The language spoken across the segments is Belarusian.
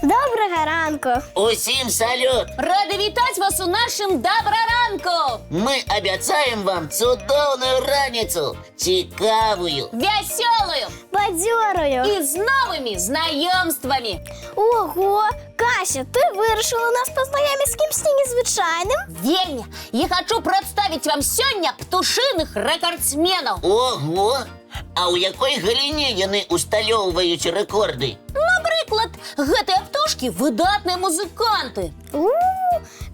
Доброго ранку! Усім салют! Рада вітати вас у нашим доброранку! Ми обіцяємо вам чудовну раніцю, цікавую. Веселую Бадьорою! и с новыми знайомствами! Ого! Кася, ти вирішила нас познайомити з кимсь незвичайним? Вельми! Я хочу представить вам сегодня птушиных рекордсменов! Ого! А у якій галіні вони устальовують рекорди? Наприклад, гэтыя птушки выдатныя музыканты.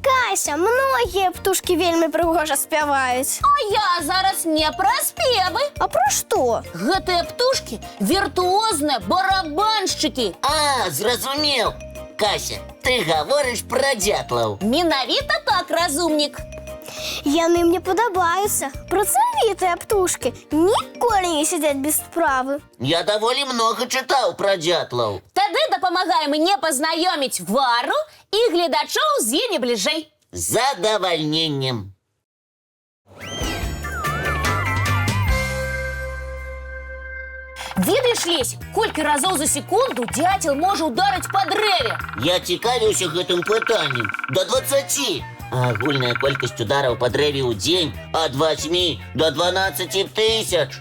Кася, многие птушки вельми пригожа співають. А я зараз не про спевы. А про що? Гэтыя птушки виртуозные барабанщики. А, зрозумів. Кася, ти говориш про дятлов. Менавіта так, разумник. Яны мне подобаються. Працавітые птушки ніколи не сидять без справи. Я доволі много читав про дятлов. Тады дапамагай мне пазнаёміць Вару і гледачоў з імі бліжэй. З задовольненням. Ведаеш, Лесь, колькі разоў за секунду дятел можа ударыць па дрэве? Я цікавіўся гэтым пытаннем. До 20. А агульная колькасць удараў па дрэве ў дзень ад 8 до 12 тысяч.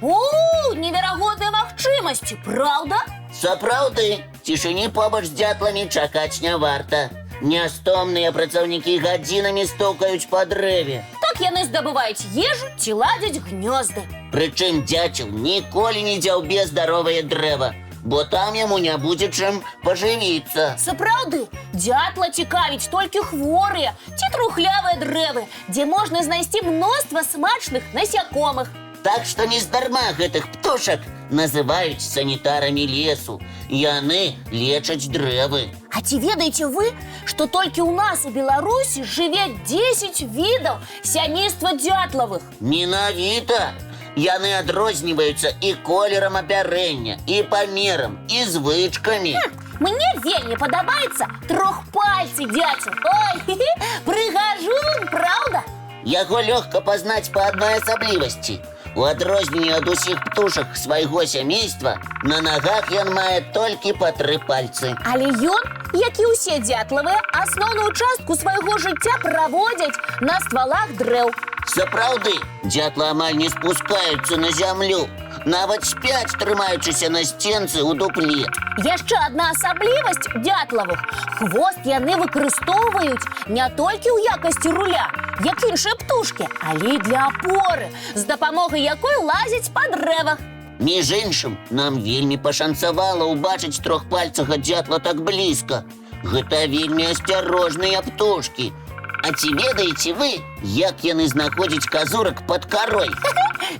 Неверагодныя магчымасці, праўда? Сапраўды, цішыні побач з дятламі чакаць не варта. Нястомныя працаўнікі гадзінамі стукаюць па дрэве. Так яны здабываюць ежу ці ладзяць гнёзды. Прычым дзяцел ніколі не дзяўбе здаровае дрэва, бо там яму не будзе чым пажывіцца. Сапраўды, дятла цікавіць толькі хворыя ці трухлявыя дрэвы, дзе можна знайсці мноства смачных насякомых. Так што нездарма гэтых птушак называюць санітарамі лесу. Яны лечаць дрэвы. А ці ведаеце вы, што толькі ў нас у Беларусі жыве 10 відаў сямейства дятлавых? Менавіта! Яны адрозніваюцца і колерам апярэння, і памерам, і звычкамі. Мне вельмі падабаецца трохпальцы дятел. Ой, прыгажун, праўда? Яго лёгка пазнаць па адной асаблівасці. У адрозненні ад усіх птушак свайго сямейства, на нагах ён мае толькі па 3 пальцы. Але ён, як і ўсе дятлавыя, асноўную частку свайго жыцця праводзяць на ствалах дрэў. Сапраўды, дятлы амаль не спускаюцца на зямлю. Нават спяць, трымаючыся на сценцы ў дупле. Яшчэ адна асаблівасць дятлавых. Хвост яны выкарыстоўваюць не толькі ў якасці руля, як іншыя птушкі, але і для апоры, з дапамогай якой лазяць па дрэвах. Між іншым, нам вельмі пашанцавала ўбачыць трохпальцага дятла так блізка. Гэта вельмі асцярожныя птушкі. А ці ведаеце вы, як яны знаходзяць казурак пад карой?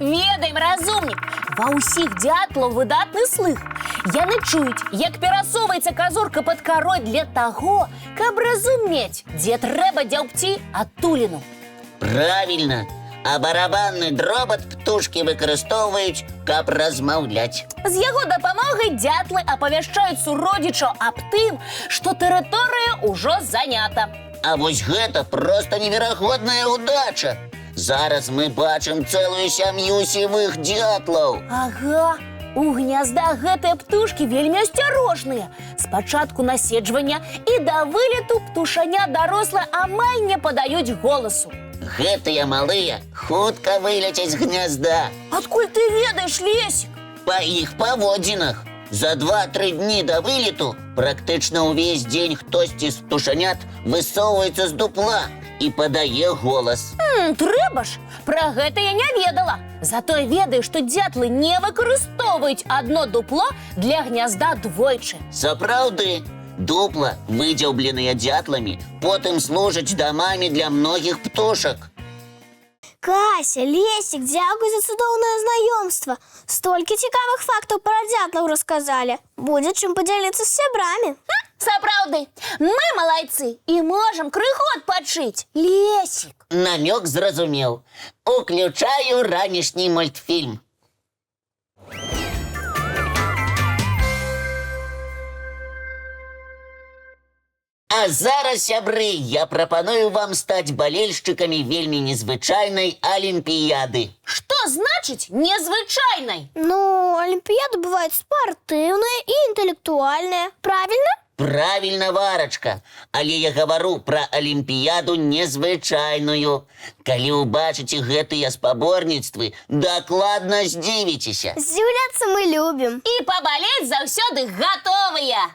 Ведаем, разумнік, ва ўсіх дятлаў выдатны слых. Яны чуюць, як перасоўваецца казурка пад карой для таго, каб разумець, дзе трэба дзяўбці адтуліну. Правільна, а барабанны дробат птушкі выкарыстоўваюць, каб размаўляць. З яго дапамогай дятлы апавяшчаюць суродзічаў аб тым, што тэрыторыя ўжо занята. А вось гэта проста неверагодная ўдача. Зараз мы бачым цэлую сям'ю сівых дятлаў. Ага, у гнязда гэтыя птушкі вельмі асцярожныя. Спачатку наседжвання і да вылету птушаня дарослыя амаль не падаюць голасу. Гэтыя малыя хутка вылецяць з гнязда. Адкуль ты ведаеш, Лесік? Па іх паводзінах. За 2-3 дні да вылету практычна ўвесь дзень хтосьці з птушанят высоўваецца з дупла і падае голас. Трэба ж, пра гэта я не ведала. Затое ведаю, што дятлы не выкарыстоўваюць адно дупло для гнязда двойчы. Сапраўды, дупла, выдзяўбленыя дятламі, потым служаць дамамі для многіх птушак. Кася, Лесік, дзякуй за цудоўнае знаёмства. Столькі цікавых фактаў пра дятлаў расказалі. Будзе чым падзяліцца з сябрамі. Сапраўды, мы малайцы і можам крыху адпачыць. Лесік. Намёк зразумеў. Уключаю ранішні мультфільм. А зараз, сябры, я прапаную вам стаць балельшчыкамі вельмі незвычайнай алімпіяды. Што значыць незвычайнай? Ну, олимпиады бывают спортивные и интеллектуальные, правильно? Правильно, Варачка. Але я гавару пра алімпіяду незвычайную. Калі ўбачыце гэтыя спаборніцтвы, дакладна здзівіцеся. Здзіўляцца мы любім. І пабалець заўсёды гатовыя.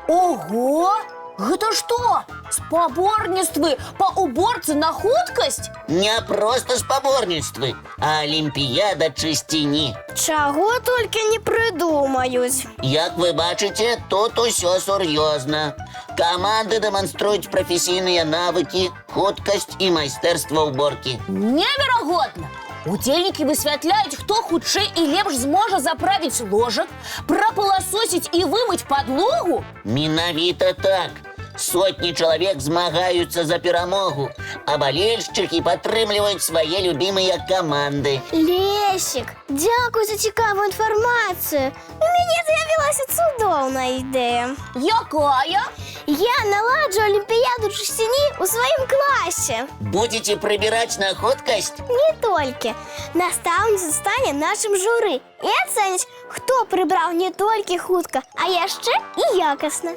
Ого! Гэта што? Спаборніцтвы па уборцы на хуткасць? Не проста спаборніцтвы, а алімпіяда чысціні. Чаго толькі не прыдумаюць. Як вы бачыце, тут усё сур'ёзна. Каманды дэманструюць прафесійныя навыкі, хуткасць і майстэрства ўборкі. Неверагодна! Удзельнікі высвятляюць, хто хутчэй і лепш зможа заправіць ложак, прапыласосіць і вымыць падлогу? Менавіта так. Сотні чалавек змагаюцца за перамогу, а балельшчыкі падтрымліваюць свае любімыя каманды. Лесік, дзякуй за цікавую інфармацыю. У мяне з'явілася цудоўная ідэя. Якая? Я наладжу алімпіяду чысціні ў сваім класе. Будзеце прыбіраць на хуткасць? Не толькі. Настаўніца стане нашым журы і ацэніць, хто прыбраў не толькі хутка, а яшчэ і якасна.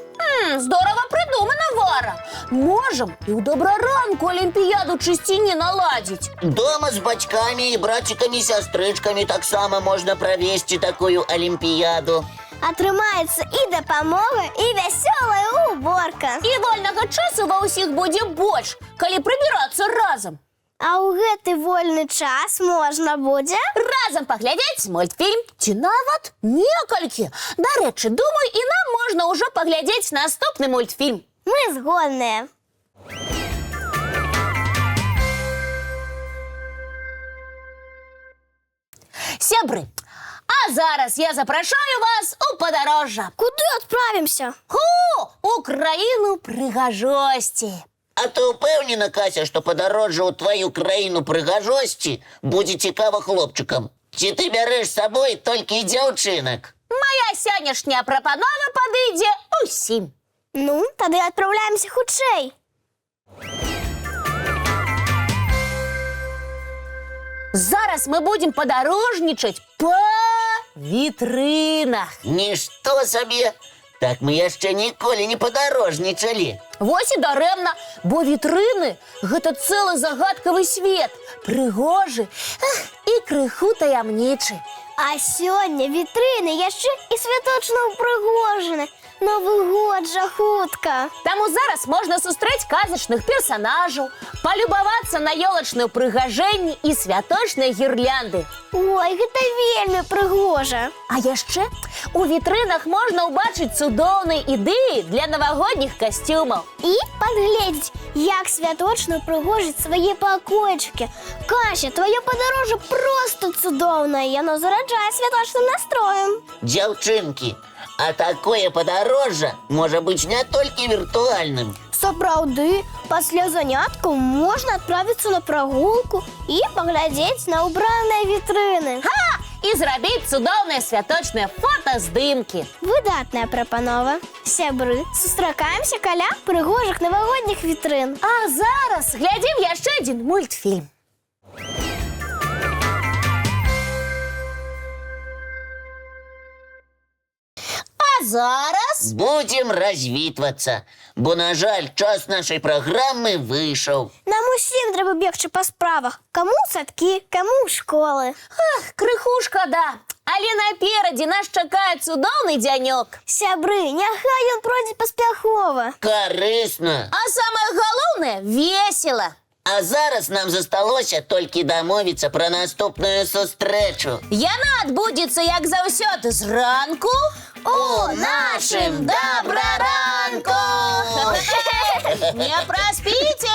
Здорово придумано, Вара. Можем і ў добраранку алімпіяду чысціні наладзіць. Дома з бацькамі і брацікамі-сястрычкамі таксама можна правесці такую алімпіяду. Атрымаецца і дапамога, і вясёлая уборка. І вольнага часу ва ўсіх будзе больш, калі прыбірацца разам. А ў гэты вольны час можна будзе Разам паглядзець мультфільм ці нават некалькі. Дарэчы, думаю, і нам можна ўжо паглядзець наступны мультфільм. Мы згодныя. Сябры, а зараз я запрашаю вас у падарожжа. Куды адправімся? У краіну прыгажосці. А ты ўпэўнена, Кася, што падарожжа ў тваю краіну прыгажосці будзе цікава хлопчыкам? Ці ты бярэш з сабой толькі дзяўчынак? Моя сённяшняя прапанова падыдзе усім. Ну, тады адпраўляемся хутчэй. Зараз мы будем падарожнічаць па вітрынах. Нішто сабе! Так мы яшчэ ніколі не падарожнічалі. Вось і дарэмна, бо вітрыны – гэта цэлы загадкавы свет, прыгожы і крыху таямнічы. А сёння вітрыны яшчэ і святочна ўпрыгожаны. Новы год жа хутка. Таму зараз можна сустрэць казачных персанажаў, палюбавацца на ёлачныя ўпрыгажэнні і святочныя гірлянды. Ой, гэта вельмі прыгожа. А яшчэ у вітрынах можна ўбачыць цудоўныя ідэі для навагодніх касцюмаў. І падгледзець, як святочна ўпрыгожыць свае пакойчыкі. Кася, тваё падарожжа проста цудоўнае, яно зараджае святочным настроем. Дзяўчынкі, а такое падарожжа можа быць не толькі віртуальным. Сапраўды, пасля заняткаў можна адправіцца на прагулку і паглядзець на ўбраныя вітрыны. І зрабіць цудоўныя святочныя фотаздымкі. Выдатная прапанова. Сябры, сустракаемся каля прыгожых навагодніх вітрын. А зараз глядзім яшчэ адзін мультфільм. А зараз Будзем развітвацца, бо, на жаль, час нашай праграмы выйшаў. Нам усім трэба бегчы па справах. Каму ў садкі, каму ў школы. крыху шкада, але наперадзе нас чакае цудоўны дзянёк. Сябры, няхай ён пройдзе паспяхова. Карысна! А самае галоўнае – весела. А зараз нам засталося толькі дамовіцца пра наступную сустрэчу. Яна адбудзецца, як заўсёды, зранку У нашым добраранку! Не праспіце!